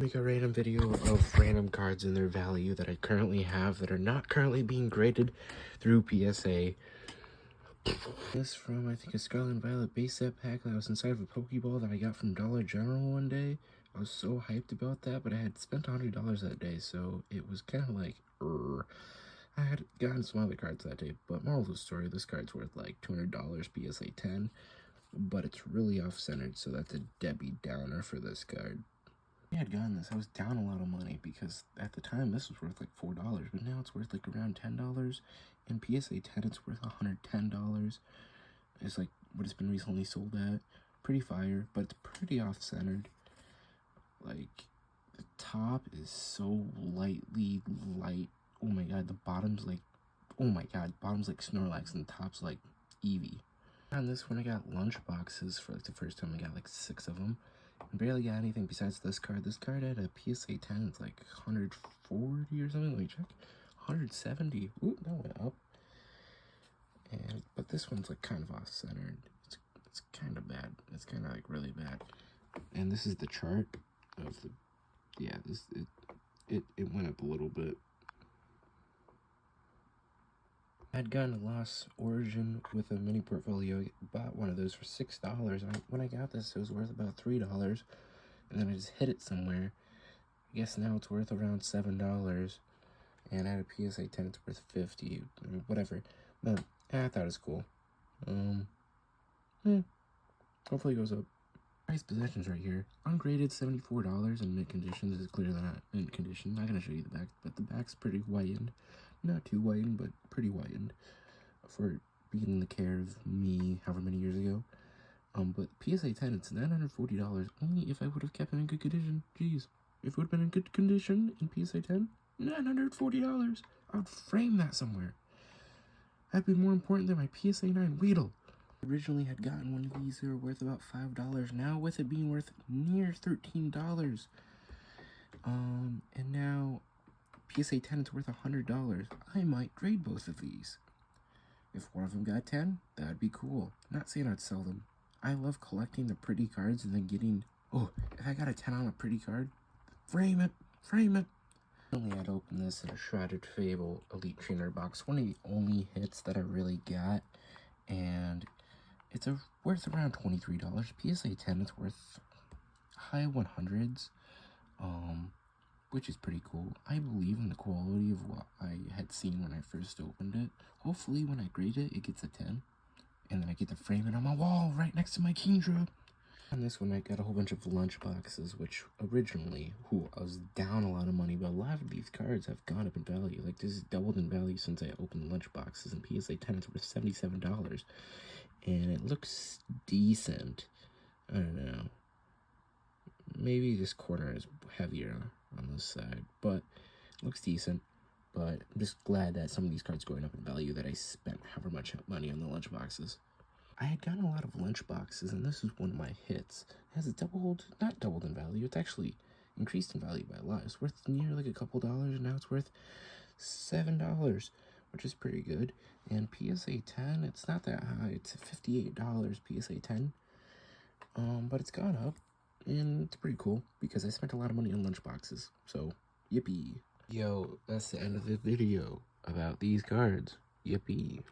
Make a random video of random cards and their value that I currently have that are not currently being graded through PSA. This from, I think, a Scarlet and Violet base set pack that was inside of a Pokeball that I got from Dollar General one day. I was so hyped about that, but I had spent $100 that day, so it was kind of like, I had gotten some other cards that day, but moral of the story, this card's worth like $200 PSA 10, but it's really off-centered, so that's a Debbie Downer for this card. I had gotten this, I was down a lot of money because at the time this was worth like $4, but now it's worth like around $10. In PSA 10, it's worth $110. It's like what it's been recently sold at. Pretty fire, but it's pretty off-centered. Like, the top is so lightly light. Oh my god, the bottom's like, oh my god, bottom's like Snorlax and the top's like Eevee. On this one, I got lunch boxes for like the first time. I got like 6 of them. Barely got anything besides this card. This card had a PSA 10. It's like 140 or something. Let me check. 170. Ooh, that went up. But this one's like kind of off-centered. It's kind of bad. It's kind of like really bad. And this is the chart of the. Yeah, it went up a little bit. I had gotten a Lost Origin with a mini portfolio. I bought one of those for $6. When I got this, it was worth about $3. And then I just hid it somewhere. I guess now it's worth around $7. And at a PSA 10, it's worth $50. Whatever. But I thought it was cool. Hopefully it goes up. Price possessions right here. Ungraded $74 in mint condition. This is clearly not mint condition. Not gonna show you the back, but the back's pretty whitened. Not too whitened, but pretty whitened for being in the care of me however many years ago. But PSA 10, it's $940 only if I would have kept it in good condition. Jeez, if it would have been in good condition in PSA 10, $940. I would frame that somewhere. That'd be more important than my PSA 9 Weedle. Originally had gotten one of these that were worth about $5. Now with it being worth near $13, and now PSA 10 is worth $100. I might grade both of these. If one of them got 10, that'd be cool. Not saying I'd sell them. I love collecting the pretty cards and then getting, oh, if I got a 10 on a pretty card, frame it, frame it. I only had opened this in a Shrouded Fable Elite Trainer box, one of the only hits that I really got, and it's worth around $23. PSA 10, it's worth high 100s, which is pretty cool. I believe in the quality of what I had seen when I first opened it. Hopefully when I grade it, it gets a 10. And then I get to frame it on my wall right next to my Kingdra. On this one, I got a whole bunch of lunch boxes, which originally, I was down a lot of money, but a lot of these cards have gone up in value. Like, this is doubled in value since I opened lunch boxes. In PSA 10, it's worth $77. And it looks decent. I don't know. Maybe this corner is heavier on this side, but it looks decent. But I'm just glad that some of these cards going up in value that I spent however much money on the lunch boxes. I had gotten a lot of lunch boxes, and this is one of my hits. It has not doubled in value, it's actually increased in value by a lot. It's worth near like a couple dollars, and now it's worth $7, which is pretty good. And PSA 10, it's not that high, it's $58 PSA 10. But it's gone up, and it's pretty cool, because I spent a lot of money on lunch boxes, so yippee. Yo, that's the end of the video about these cards. Yippee.